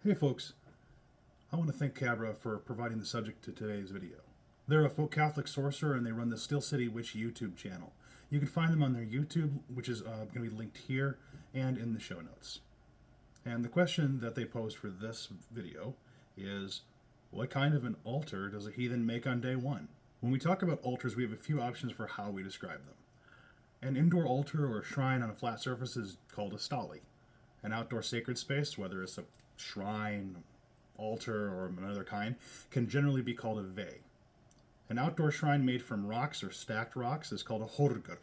Hey folks, I want to thank Cabra for providing the subject to today's video. They're a Folk Catholic Sorcerer and they run the Steelcity Witch YouTube channel. You can find them on their YouTube, which is going to be linked here and in the show notes. And the question that they posed for this video is, what kind of an altar does a heathen make on day one? When we talk about altars, we have a few options for how we describe them. An indoor altar or shrine on a flat surface is called a stele. An outdoor sacred space, whether it's a shrine, altar, or another kind, can generally be called a vey. An outdoor shrine made from rocks or stacked rocks is called a horgur.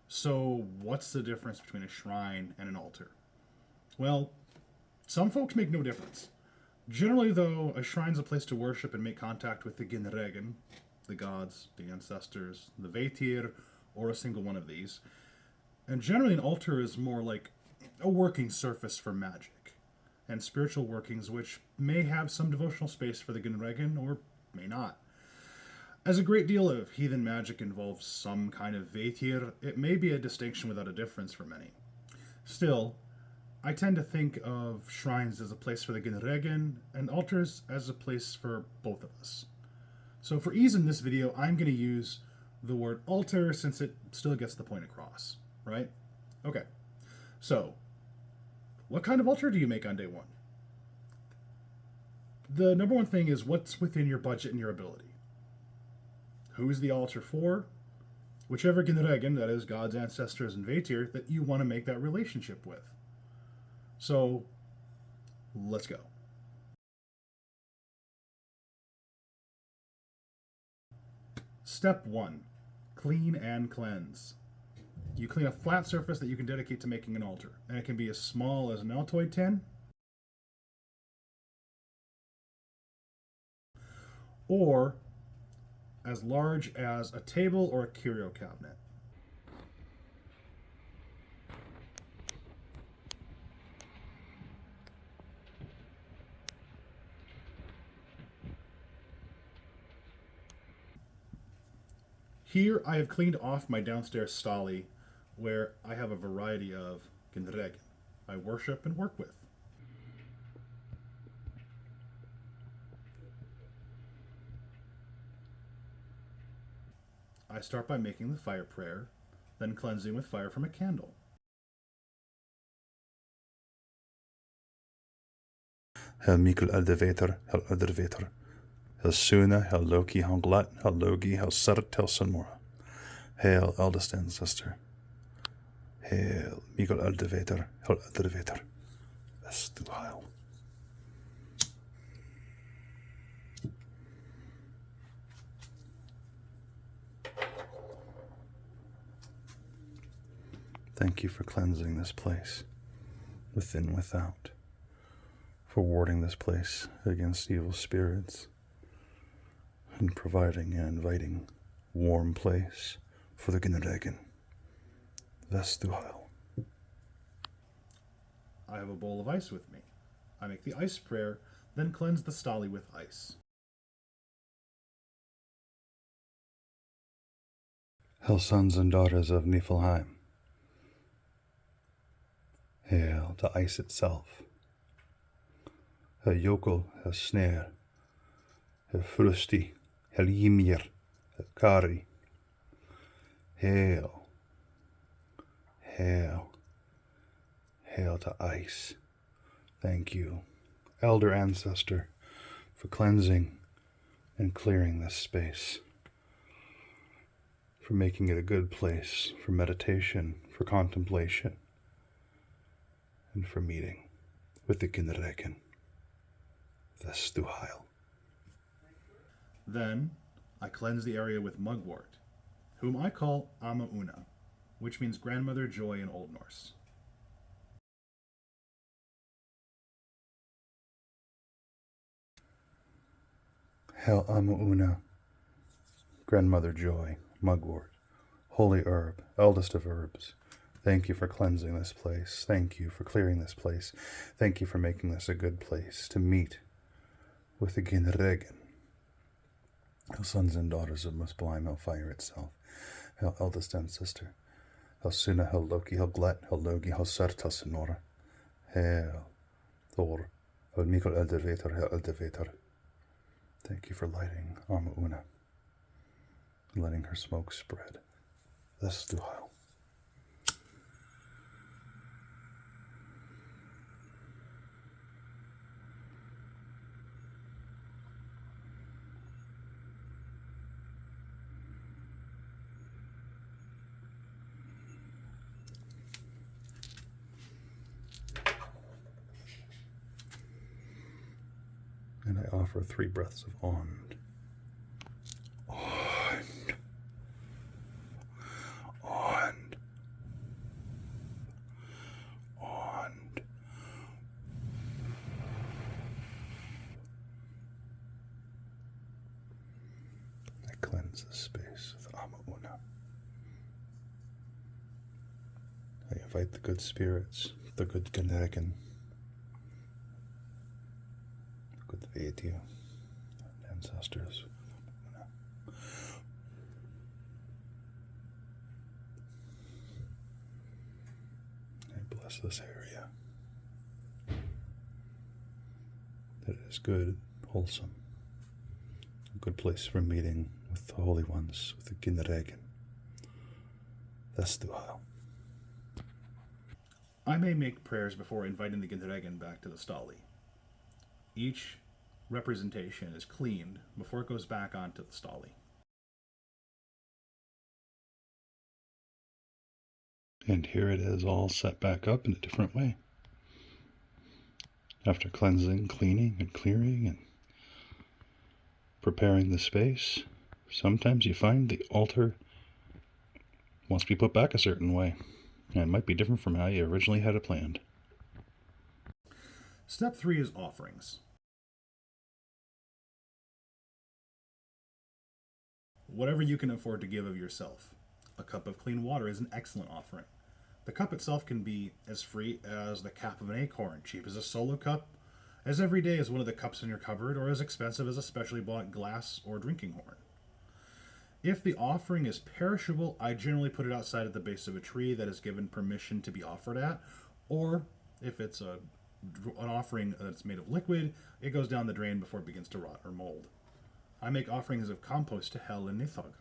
So what's the difference between a shrine and an altar? Well, some folks make no difference. Generally, though, a shrine's a place to worship and make contact with the Ginregen, the gods, the ancestors, the Veitir, or a single one of these. And generally, an altar is more like a working surface for magic and spiritual workings, which may have some devotional space for the Ginregen or may not. As a great deal of heathen magic involves some kind of Veitir, it may be a distinction without a difference for many. Still, I tend to think of shrines as a place for the Ginregen and altars as a place for both of us. So for ease in this video, I'm going to use the word altar since it still gets the point across, right? Okay, so what kind of altar do you make on day one? The number one thing is what's within your budget and your ability. Who is the altar for? Whichever Ginregen, that is God's ancestors and Veitir, that you want to make that relationship with. So, let's go. Step 1. Clean and cleanse. You clean a flat surface that you can dedicate to making an altar, and it can be as small as an Altoid tin, or as large as a table or a curio cabinet. Here I have cleaned off my downstairs stele, where I have a variety of Ginregen I worship and work with. I start by making the fire prayer, then cleansing with fire from a candle. Hel Mikkel Eldeveter, Hel Elderveter, Hel Suna, Hel Loki, Hel Glut, Hel Logi, Hel Sert, Hel Sunmora. Hail, eldest ancestor. Hail, Mikkel Eldeveter, Hel Elderveter. Best du heil. Thank you for cleansing this place, within, without, for warding this place against evil spirits, and providing an inviting, warm place for the Ginregen. Best du heil. I have a bowl of ice with me. I make the ice prayer, then cleanse the stele with ice. Hail, sons and daughters of Niflheim. Hail to ice itself. Hail Yokel, hail Snare, hail Frusti, hail Ymir, hail Kari. Hail, hail, hail to ice. Thank you, elder ancestor, for cleansing and clearing this space, for making it a good place for meditation, for contemplation, and for meeting with the Ginregen. Best du heil. Then I cleanse the area with mugwort, whom I call Amma Una, which means grandmother joy in Old Norse. Hail Amma Una, grandmother joy, mugwort, holy herb, eldest of herbs. Thank you for cleansing this place. Thank you for clearing this place. Thank you for making this a good place to meet with the Ginregen. Hail sons and daughters of Muspelheim, hail fire itself. Hail eldest ancestor. Hail Suna, hail Loki, hail Glut, hail Logi, hail Sert, hail Sinora. Hail Thor, El Mikol Eldevator. Thank you for lighting Amauna and letting her smoke spread. This do hell. And I offer 3 breaths of Ond. Ond. Ond. Ond. I cleanse the space with Amauna. I invite the good spirits, the good Gandagan, good Vedio, ancestors. I bless this area. That it is good, wholesome, a good place for meeting with the holy ones, with the Gindagan. That's the hell. I may make prayers before inviting the Gindagan back to the Stali. Each representation is cleaned before it goes back onto the Stali. And here it is all set back up in a different way. After cleansing, cleaning, and clearing, and preparing the space, sometimes you find the altar wants to be put back a certain way. And it might be different from how you originally had it planned. Step 3 is offerings. Whatever you can afford to give of yourself. A cup of clean water is an excellent offering. The cup itself can be as free as the cap of an acorn, cheap as a solo cup, as everyday as one of the cups in your cupboard, or as expensive as a specially bought glass or drinking horn. If the offering is perishable, I generally put it outside at the base of a tree that is given permission to be offered at, or if it's an offering that's made of liquid, it goes down the drain before it begins to rot or mold. I make offerings of compost to Hel and Nithogr.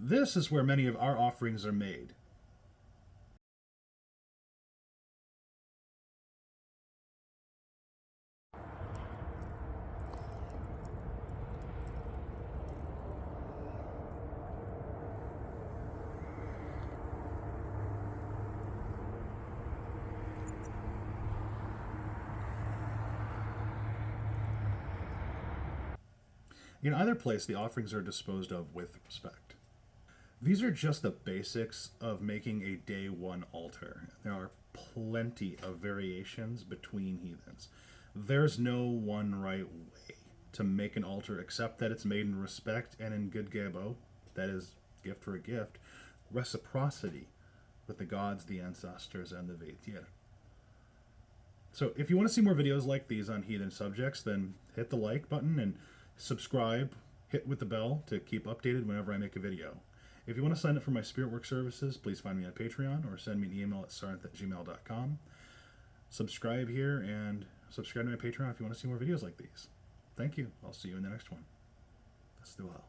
This is where many of our offerings are made. In either place, the offerings are disposed of with respect. These are just the basics of making a day 1 altar. There are plenty of variations between heathens. There's no one right way to make an altar except that it's made in respect and in good gabo, that is, gift for a gift, reciprocity with the gods, the ancestors, and the Vetir. So if you want to see more videos like these on heathen subjects, then hit the like button and subscribe, hit with the bell to keep updated whenever I make a video. If you want to sign up for my spirit work services, please find me on Patreon or send me an email at sarenth@gmail.com. Subscribe here and subscribe to my Patreon if you want to see more videos like these. Thank you. I'll see you in the next one. That's the well.